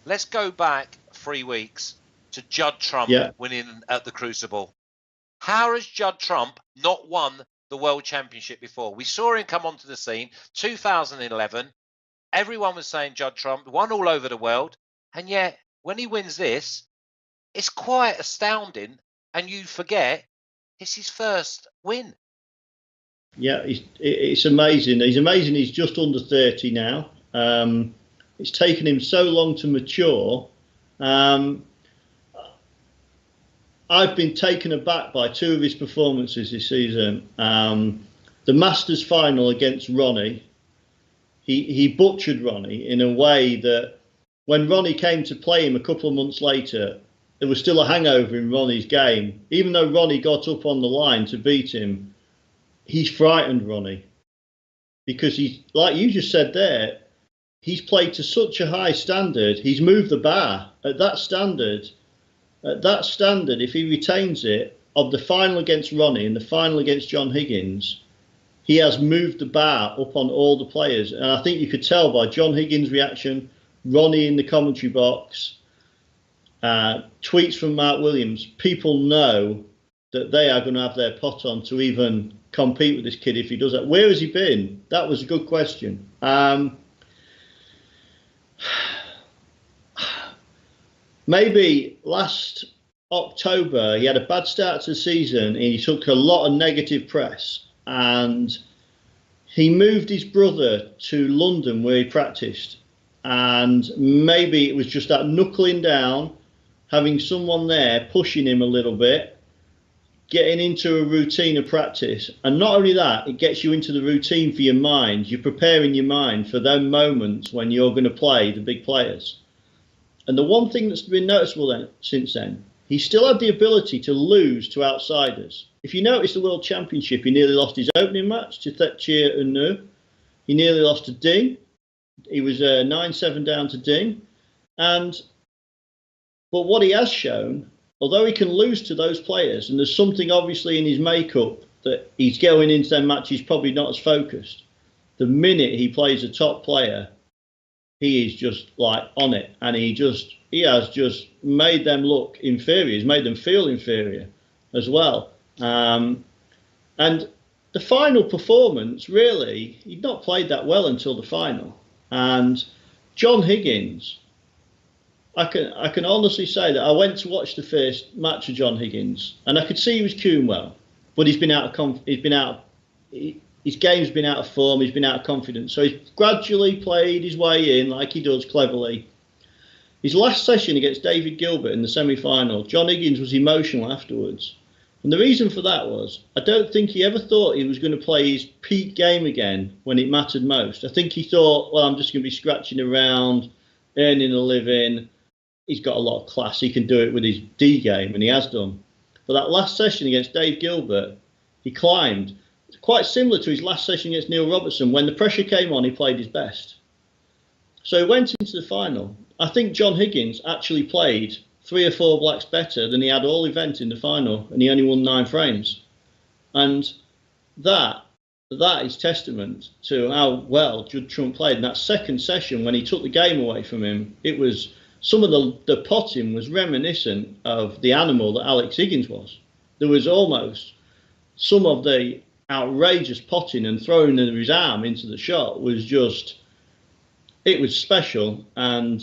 let's go back 3 weeks to Judd Trump winning at the Crucible. How has Judd Trump not won the World Championship before? We saw him come onto the scene 2011. Everyone was saying Judd Trump won all over the world, and yet when he wins this, it's quite astounding, and you forget it's his first win. Yeah, it's amazing. He's amazing. He's just under 30 now. It's taken him so long to mature. I've been taken aback by 2 of his performances this season. The Masters final against Ronnie, he butchered Ronnie in a way that when Ronnie came to play him a couple of months later, there was still a hangover in Ronnie's game. Even though Ronnie got up on the line to beat him, he's frightened Ronnie. Because he's, like you just said there, he's played to such a high standard. He's moved the bar at that standard. If he retains it, of the final against Ronnie and the final against John Higgins, he has moved the bar up on all the players. And I think you could tell by John Higgins' reaction, Ronnie in the commentary box, tweets from Mark Williams. People know that they are going to have their pot on to even compete with this kid if he does that. Where has he been? That was a good question. Maybe last October he had a bad start to the season and he took a lot of negative press, and he moved his brother to London where he practiced, and maybe it was just that knuckling down, having someone there pushing him a little bit, getting into a routine of practice. And not only that, it gets you into the routine for your mind. You're preparing your mind for those moments when you're going to play the big players. And the one thing that's been noticeable since then, he still had the ability to lose to outsiders. If you notice the World Championship, he nearly lost his opening match to Thetchir Unu. He nearly lost to Ding. He was 9-7 down to Ding. But what he has shown, although he can lose to those players, and there's something obviously in his makeup that he's going into their matches probably not as focused, the minute he plays a top player, he is just like on it, and he has just made them look inferior. He's made them feel inferior as well. And the final performance, really, he'd not played that well until the final. And John Higgins, I can honestly say that I went to watch the first match of John Higgins, and I could see he was cueing well, but his game's been out of form, he's been out of confidence. So he's gradually played his way in like he does cleverly. His last session against David Gilbert in the semi-final, John Higgins was emotional afterwards. And the reason for that was, I don't think he ever thought he was going to play his peak game again when it mattered most. I think he thought, well, I'm just going to be scratching around, earning a living. He's got a lot of class, he can do it with his D game, and he has done. But that last session against Dave Gilbert, he climbed. Quite similar to his last session against Neil Robertson. When the pressure came on, he played his best. So he went into the final. I think John Higgins actually played 3 or 4 blacks better than he had all event in the final, and he only won 9 frames. And that is testament to how well Judd Trump played. In that second session, when he took the game away from him, it was some of the potting was reminiscent of the animal that Alex Higgins was. There was almost some of the outrageous potting and throwing of his arm into the shot was just, it was special. And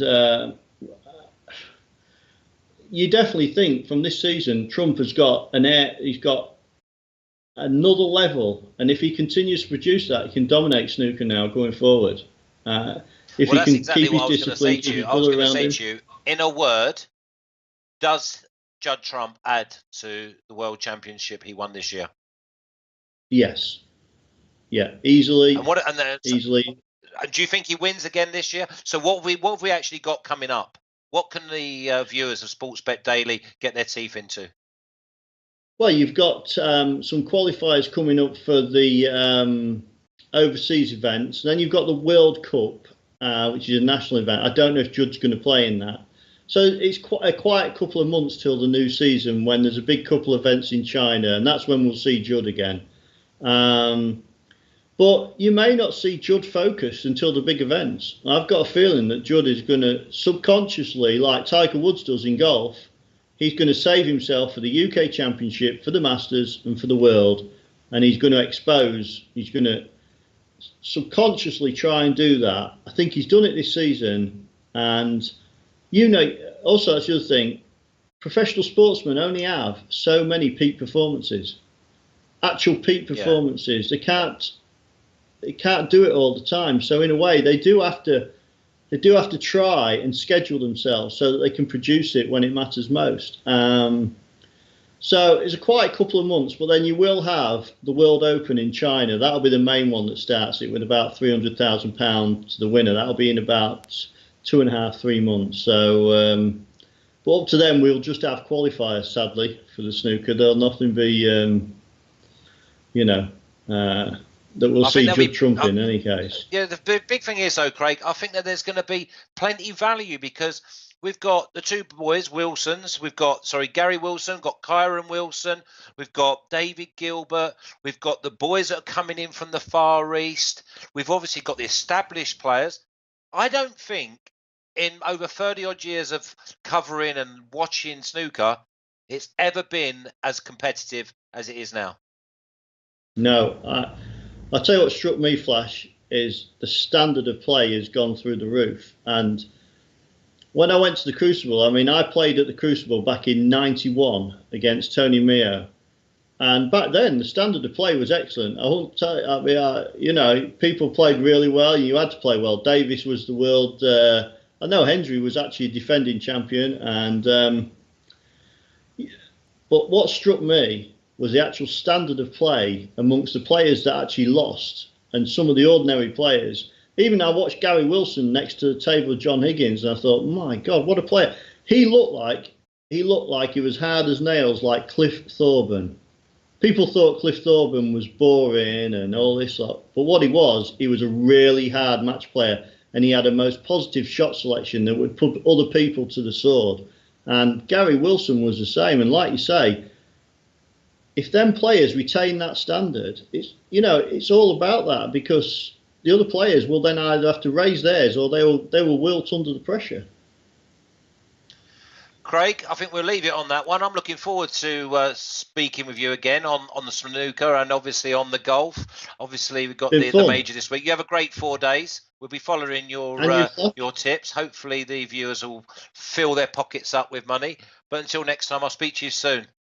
you definitely think from this season, Trump has got he's got another level, and if he continues to produce that, he can dominate snooker now going forward. If he can keep his discipline, keep his brother around him. In a word, does Judd Trump add to the World Championship he won this year? Yes. Yeah, easily. Easily. Do you think he wins again this year? So what have we actually got coming up? What can the viewers of Sportsbet Daily get their teeth into? Well, you've got some qualifiers coming up for the overseas events. And then you've got the World Cup, which is a national event. I don't know if Judd's going to play in that. So it's quite a quiet couple of months till the new season, when there's a big couple of events in China, and that's when we'll see Judd again. But you may not see Judd focused until the big events. I've got a feeling that Judd is going to subconsciously, like Tiger Woods does in golf, he's going to save himself for the UK Championship, for the Masters, and for the World. And he's going to subconsciously try and do that. I think he's done it this season. And, also that's the other thing, professional sportsmen only have so many peak performances, actual peak performances. Yeah. They can't do it all the time. So in a way, they do have to try and schedule themselves so that they can produce it when it matters most. So it's a quiet couple of months, but then you will have the World Open in China. That'll be the main one that starts it with about £300,000 to the winner. That'll be in about 2.5, 3 months. So, but up to then, we'll just have qualifiers, sadly, for the snooker. There'll nothing be, that we'll see Judd Trump in any case. Yeah, the big thing is, though, Craig, I think that there's going to be plenty of value because we've got the two boys, Wilsons. We've got, Gary Wilson, got Kyron Wilson. We've got David Gilbert. We've got the boys that are coming in from the Far East. We've obviously got the established players. I don't think in over 30-odd years of covering and watching snooker, it's ever been as competitive as it is now. No, I'll tell you what struck me, Flash, is the standard of play has gone through the roof. And when I went to the Crucible, I played at the Crucible back in '91 against Tony Meo. And back then, the standard of play was excellent. I won't tell you, people played really well. You had to play well. Davis was the world. I know Hendry was actually a defending champion. But what struck me was the actual standard of play amongst the players that actually lost and some of the ordinary players. Even I watched Gary Wilson next to the table of John Higgins, and I thought, my God, what a player! He looked like he was hard as nails, like Cliff Thorburn. People thought Cliff Thorburn was boring and all this lot, but what he was a really hard match player, and he had a most positive shot selection that would put other people to the sword. And Gary Wilson was the same. And like you say, if them players retain that standard, it's all about that, because the other players will then either have to raise theirs or they will wilt under the pressure. Craig, I think we'll leave it on that one. I'm looking forward to speaking with you again on the snooker and obviously on the golf. Obviously, we've got the major this week. You have a great 4 days. We'll be following your tips. Hopefully, the viewers will fill their pockets up with money. But until next time, I'll speak to you soon.